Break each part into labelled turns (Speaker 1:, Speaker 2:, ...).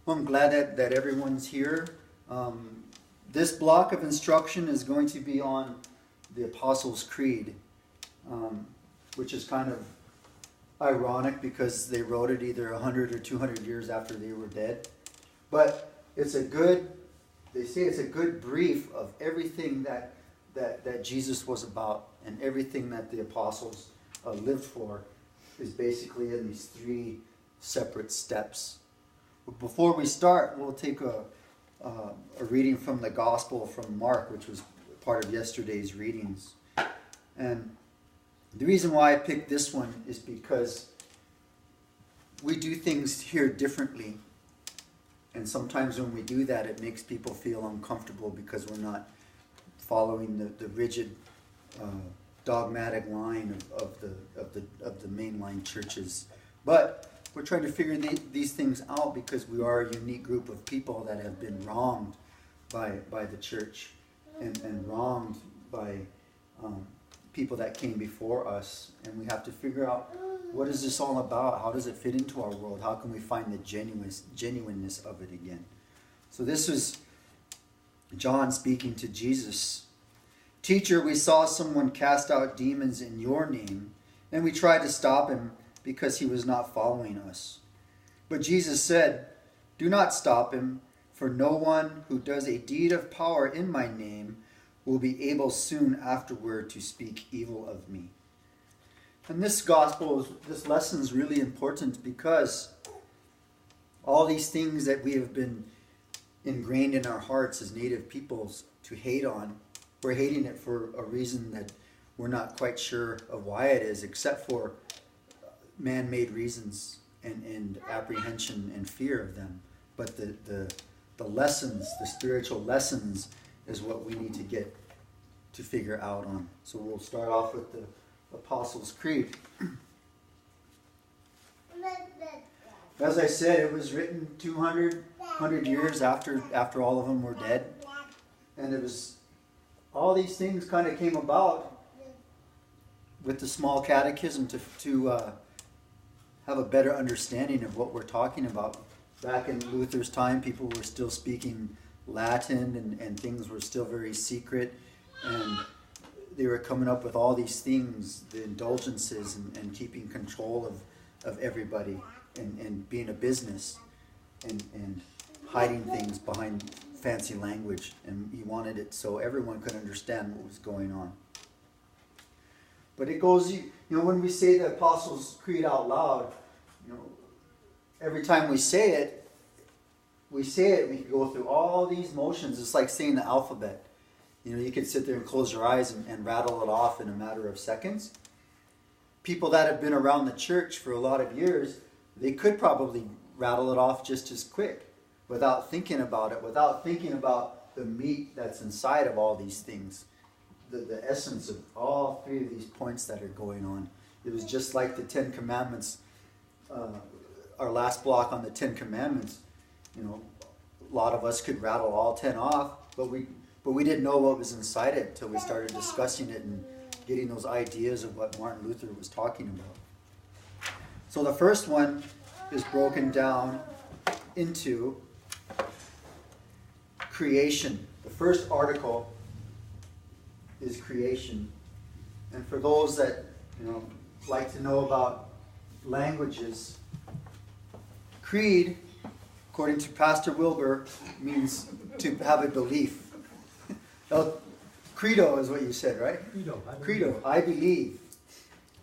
Speaker 1: Well, I'm glad that everyone's here. This block of instruction is going to be on the Apostles' Creed, which is kind of ironic because they wrote it either 100 or 200 years after they were dead. But it's a good, they say it's a good brief of everything that Jesus was about, and everything that the apostles lived for is basically in these three separate steps. But before we start, we'll take a reading from the Gospel from Mark, which was part of yesterday's readings. And the reason why I picked this one is because we do things here differently. And sometimes when we do that, it makes people feel uncomfortable because we're not following the rigid, dogmatic line of the mainline churches. But we're trying to figure these things out because we are a unique group of people that have been wronged by the church and wronged by people that came before us. And we have to figure out, what is this all about? How does it fit into our world? How can we find the genuineness of it again? So this is John speaking to Jesus. "Teacher, we saw someone cast out demons in your name, and we tried to stop him because he was not following us. But Jesus said, 'Do not stop him, for no one who does a deed of power in my name will be able soon afterward to speak evil of me.'" And this lesson is really important because all these things that we have been ingrained in our hearts as native peoples to hate on, we're hating it for a reason that we're not quite sure of why it is, except for man-made reasons and apprehension and fear of them. But the lessons, the spiritual lessons, is what we need to get to figure out on. So we'll start off with the Apostles' Creed. As I said, it was written 200 years after all of them were dead. And it was, all these things kind of came about with the small catechism to have a better understanding of what we're talking about. Back in Luther's time, people were still speaking Latin and things were still very secret. And they were coming up with all these things, the indulgences and keeping control of everybody and being a business and hiding things behind fancy language. And he wanted it so everyone could understand what was going on. But it goes, when we say the Apostles' Creed out loud, every time we say it, we can go through all these motions. It's like saying the alphabet. You could sit there and close your eyes and rattle it off in a matter of seconds. People that have been around the church for a lot of years, they could probably rattle it off just as quick without thinking about it, without thinking about the meat that's inside of all these things, the essence of all three of these points that are going on. It was just like the Ten Commandments, our last block on the Ten Commandments. A lot of us could rattle all 10 off, but we didn't know what was inside it until we started discussing it and getting those ideas of what Martin Luther was talking about. So the first one is broken down into creation. The first article is creation. And for those that like to know about languages, creed, according to Pastor Wilbur, means to have a belief. Credo is what you said, right? Credo, I believe.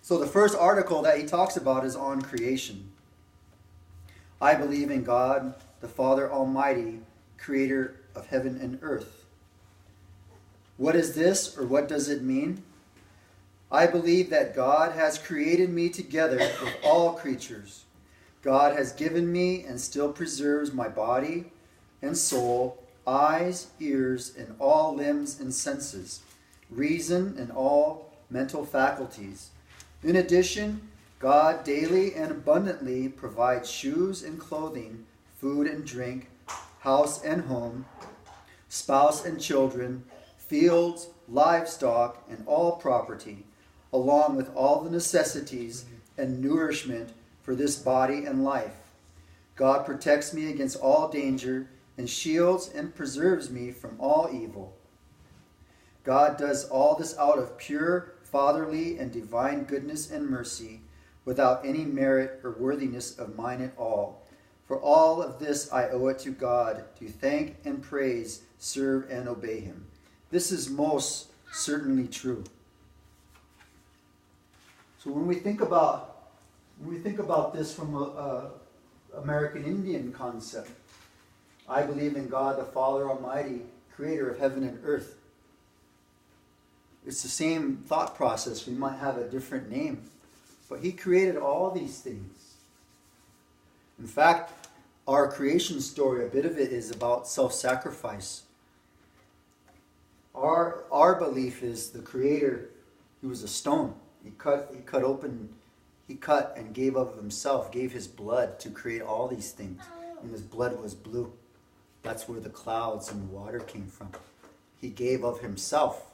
Speaker 1: So the first article that he talks about is on creation. "I believe in God, the Father Almighty, creator of heaven and earth." What is this, or what does it mean? "I believe that God has created me together with all creatures. God has given me and still preserves my body and soul, eyes, ears, and all limbs and senses, reason, and all mental faculties. In addition, God daily and abundantly provides shoes and clothing, food and drink, house and home, spouse and children, fields, livestock, and all property, along with all the necessities and nourishment for this body and life. God protects me against all danger and shields and preserves me from all evil. God does all this out of pure, fatherly, and divine goodness and mercy, without any merit or worthiness of mine at all. For all of this I owe it to God, to thank and praise, serve and obey him. This is most certainly true. So when we think about this from a American Indian concept, I believe in God the Father Almighty, creator of heaven and earth. It's the same thought process. We might have a different name, but he created all these things. In fact, our creation story, a bit of it is about self-sacrifice. Our belief is the creator, he was a stone. He cut and gave of himself, gave his blood to create all these things. And his blood was blue. That's where the clouds and the water came from. He gave of himself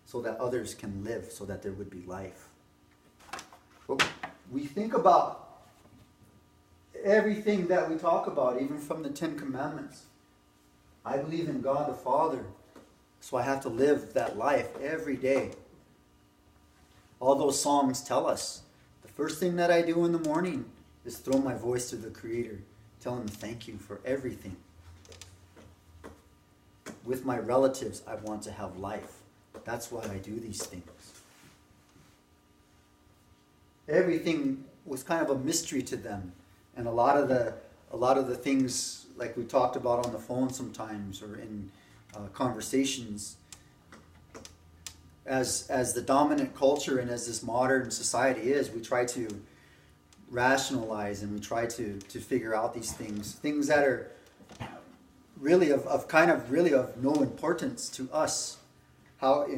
Speaker 1: so that others can live, so that there would be life. But we think about everything that we talk about, even from the Ten Commandments. I believe in God the Father, so I have to live that life every day. All those songs tell us, the first thing that I do in the morning is throw my voice to the Creator, tell him thank you for everything. With my relatives, I want to have life. That's why I do these things. Everything was kind of a mystery to them, and a lot of the things, like we talked about on the phone sometimes or in conversations, as the dominant culture and as this modern society is, we try to rationalize and we try to figure out these things that are really of no importance to us. How,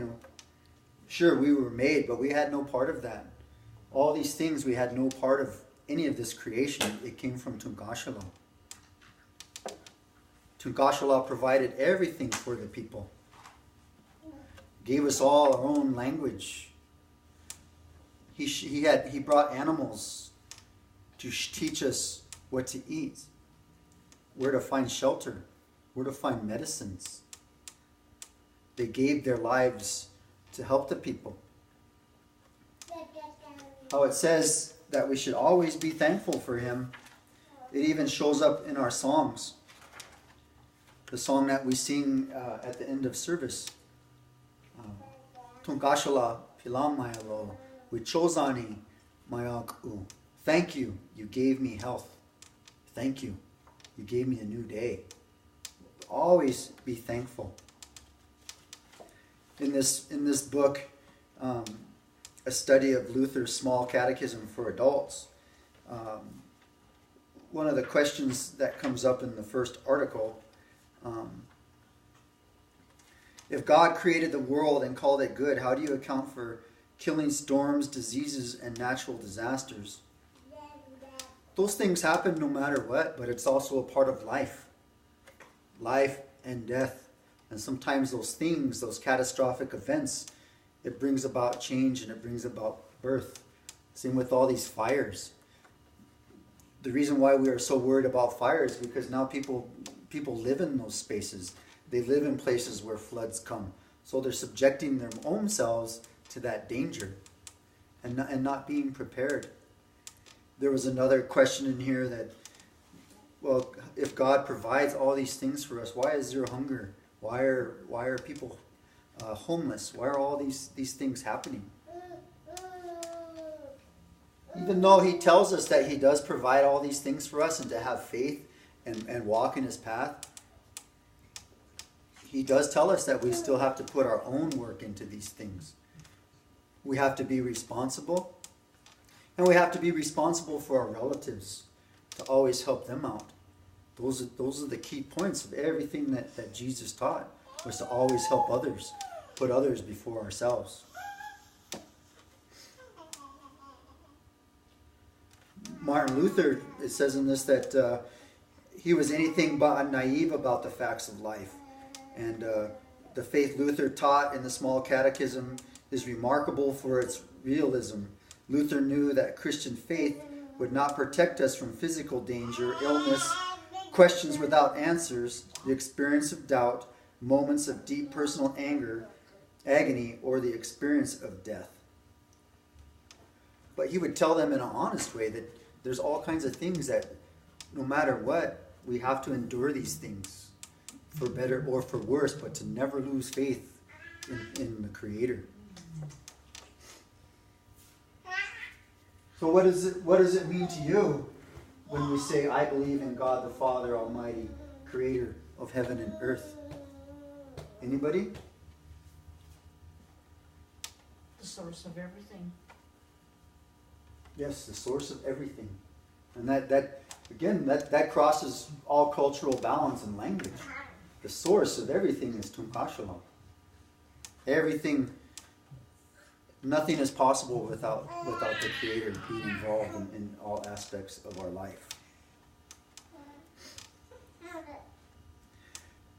Speaker 1: sure, we were made, but we had no part of that. All these things, we had no part of any of this creation. It came from Tungashala. Tungashala provided everything for the people. Gave us all our own language. He brought animals to teach us what to eat, where to find shelter, where to find medicines. They gave their lives to help the people. How it says that we should always be thankful for him. It even shows up in our songs. The song that we sing at the end of service. Tungashala pilam mayalo, wichozani mayaku. Thank you, you gave me health. Thank you, you gave me a new day. Always be thankful. In this book, a study of Luther's Small Catechism for Adults, one of the questions that comes up in the first article, if God created the world and called it good, how do you account for killing storms, diseases, and natural disasters? Those things happen no matter what, but it's also a part of life. Life and death. And sometimes those things, those catastrophic events, it brings about change and it brings about birth. Same with all these fires. The reason why we are so worried about fires is because now people live in those spaces. They live in places where floods come. So they're subjecting their own selves to that danger and not being prepared. There was another question in here that, well, if God provides all these things for us, why is there hunger? Why are people homeless? Why are all these things happening? Even though he tells us that he does provide all these things for us and to have faith and walk in his path, he does tell us that we still have to put our own work into these things. We have to be responsible, and we have to be responsible for our relatives to always help them out. Those are the key points of everything that Jesus taught, was to always help others, put others before ourselves. Martin Luther, it says in this that he was anything but naive about the facts of life. And the faith Luther taught in the Small Catechism is remarkable for its realism. Luther knew that Christian faith would not protect us from physical danger, illness, questions without answers, the experience of doubt, moments of deep personal anger, agony, or the experience of death. But he would tell them in an honest way that there's all kinds of things that no matter what, we have to endure these things for better or for worse, but to never lose faith in the Creator. So what does it mean to you when we say, I believe in God the Father Almighty, Creator of heaven and earth? Anybody?
Speaker 2: The source of everything.
Speaker 1: Yes, the source of everything. And that crosses all cultural balance and language. The source of everything is Tumkashala. Everything, nothing is possible without the Creator being involved in all aspects of our life.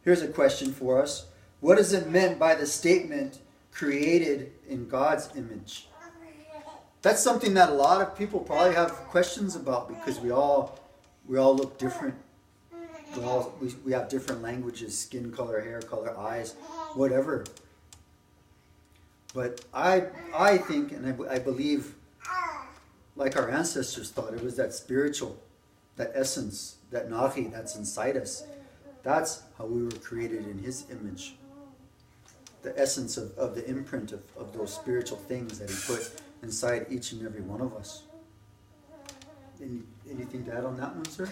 Speaker 1: Here's a question for us. What is it meant by the statement, created in God's image? That's something that a lot of people probably have questions about, because we all look different. We have different languages, skin color, hair color, eyes, whatever. But I think, and I believe, like our ancestors thought, it was that spiritual, that essence, that nahi that's inside us. That's how we were created in His image. The essence of the imprint of those spiritual things that He put inside each and every one of us. Anything to add on that one, sir?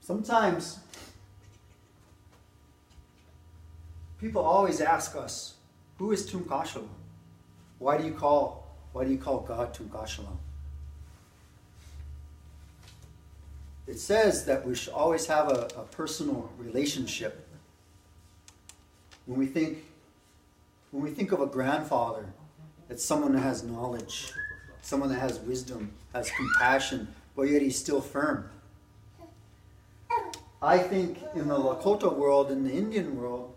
Speaker 1: Sometimes people always ask us, who is Tumkashala? Why do you call God Tumkashala? It says that we should always have a personal relationship. When we think of a grandfather, it's someone that has knowledge, someone that has wisdom, has compassion, but yet he's still firm. I think in the Lakota world, in the Indian world,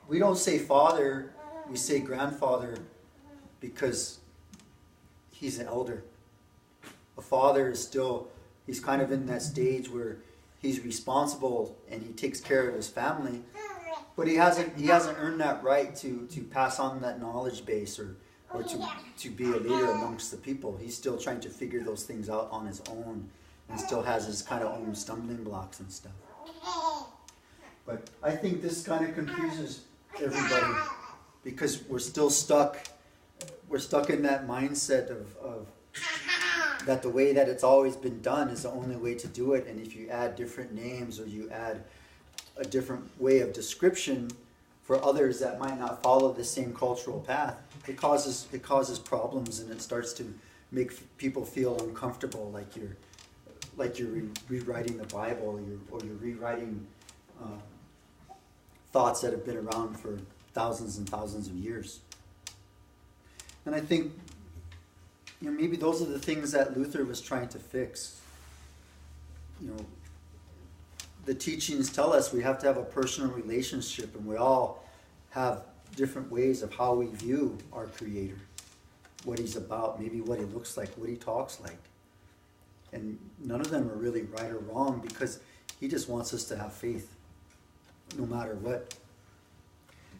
Speaker 1: we don't say father, we say grandfather, because he's an elder. A father is still, he's kind of in that stage where he's responsible and he takes care of his family, but he hasn't earned that right to pass on that knowledge base or to be a leader amongst the people. He's still trying to figure those things out on his own and still has his kind of own stumbling blocks and stuff. But I think this kind of confuses everybody because we're still stuck. We're stuck in that mindset of that the way that it's always been done is the only way to do it. And if you add different names or you add a different way of description for others that might not follow the same cultural path, it causes problems, and it starts to make people feel uncomfortable, like you're rewriting the Bible, or you're rewriting thoughts that have been around for thousands and thousands of years. And I think maybe those are the things that Luther was trying to fix. The teachings tell us we have to have a personal relationship, and we all have different ways of how we view our Creator, what He's about, maybe what He looks like, what He talks like. And none of them are really right or wrong, because He just wants us to have faith no matter what.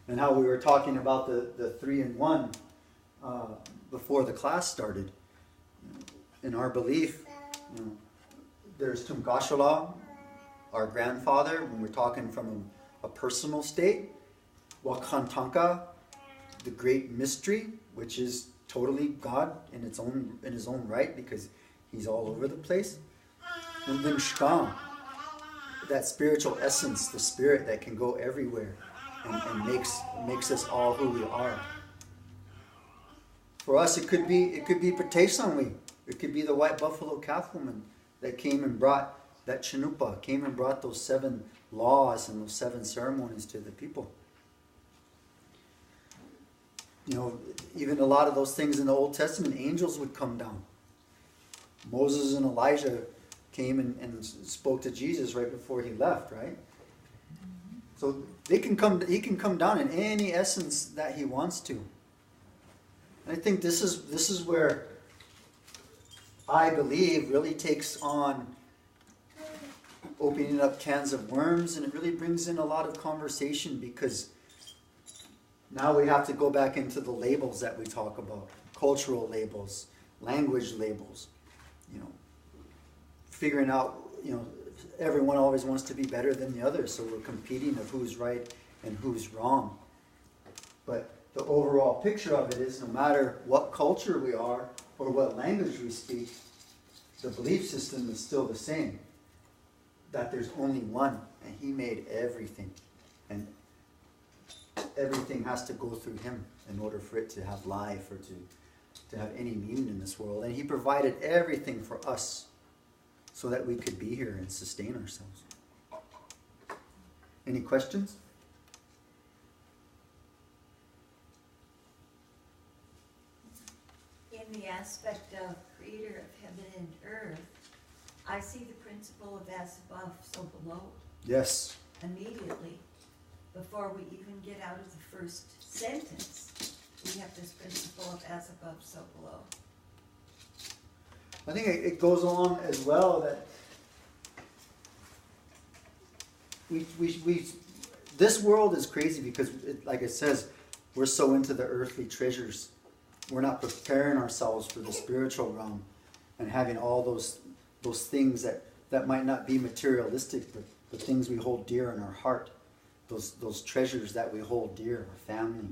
Speaker 1: And how we were talking about the 3-in-1 before the class started. In our belief, there's Tumkashala, our grandfather, when we're talking from a personal state. Wakantanka, the great mystery, which is totally God in his own right, because He's all over the place. And then Shkam, that spiritual essence, the spirit that can go everywhere and makes us all who we are. For us, it could be Patesanwi. It could be the white buffalo calf woman that came and brought that Chinupa, came and brought those 7 laws and those 7 ceremonies to the people. Even a lot of those things in the Old Testament, angels would come down. Moses and Elijah came and spoke to Jesus right before he left, right? So he can come down in any essence that he wants to. And I think this is where I believe really takes on opening up cans of worms, and it really brings in a lot of conversation, because now we have to go back into the labels that we talk about, cultural labels, language labels, figuring out, everyone always wants to be better than the other, so we're competing of who's right and who's wrong. But the overall picture of it is, no matter what culture we are or what language we speak, the belief system is still the same. That there's only one, and he made everything. And everything has to go through him in order for it to have life or to have any meaning in this world. And he provided everything for us so that we could be here and sustain ourselves. Any questions?
Speaker 3: In the aspect of creator of heaven and earth, I see the principle of as above, so below.
Speaker 1: Yes.
Speaker 3: Immediately, before we even get out of the first sentence, we have this principle of as above, so below.
Speaker 1: I think it goes along as well that we this world is crazy because, like it says, we're so into the earthly treasures. We're not preparing ourselves for the spiritual realm and having all those things that might not be materialistic, but the things we hold dear in our heart, those treasures that we hold dear, our family,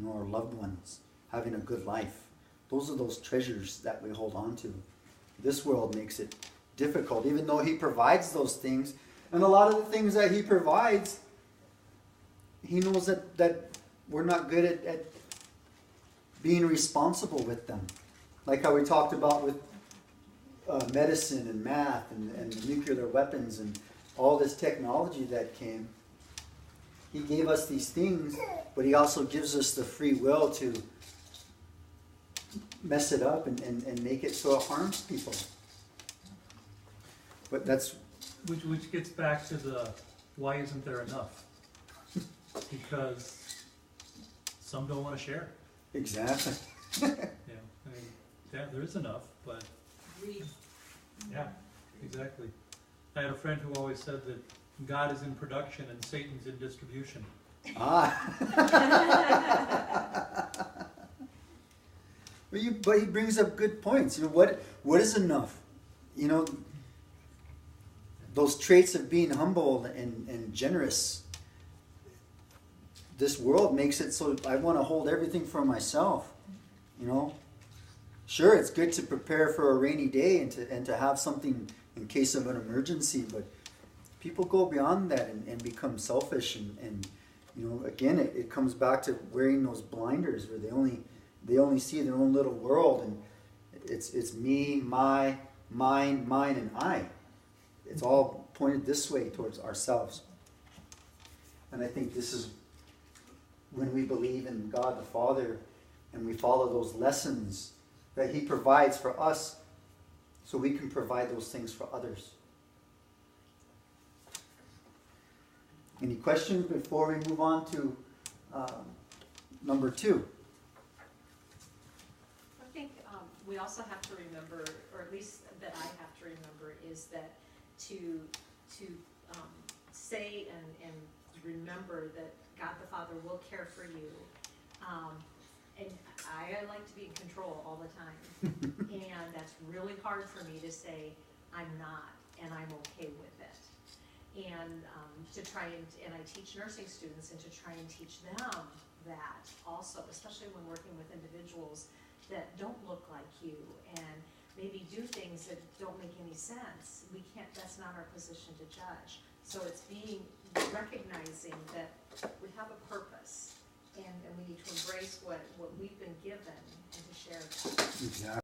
Speaker 1: our loved ones, having a good life. Those are those treasures that we hold on to. This world makes it difficult, even though he provides those things. And a lot of the things that he provides, he knows that we're not good at being responsible with them. Like how we talked about with medicine and math and nuclear weapons and all this technology that came. He gave us these things, but he also gives us the free will to mess it up and make it so it harms people. But that's...
Speaker 4: Which gets back to the, why isn't there enough? Because some don't want to share.
Speaker 1: Exactly.
Speaker 4: Yeah, there is enough, but
Speaker 3: Greed.
Speaker 4: yeah, exactly. I had a friend who always said that God is in production and Satan's in distribution.
Speaker 1: But he brings up good points. What is enough? Those traits of being humble and generous. This world makes it so I want to hold everything for myself. Sure, it's good to prepare for a rainy day and to have something in case of an emergency, but people go beyond that and become selfish and again it comes back to wearing those blinders where they only see their own little world, and it's me, mine, and I. It's all pointed this way towards ourselves. And I think this is when we believe in God the Father and we follow those lessons that he provides for us so we can provide those things for others. Any questions before we move on to number 2?
Speaker 5: I think we also have to remember, or at least that I have to remember, is that to say and remember that God the Father will care for you. And I like to be in control all the time. And that's really hard for me to say I'm not, and I'm okay with it. And to try and I teach nursing students, and to try and teach them that also, especially when working with individuals that don't look like you and maybe do things that don't make any sense. That's not our position to judge. So it's recognizing that we have a purpose, and we need to embrace what we've been given and to share that.
Speaker 1: Exactly.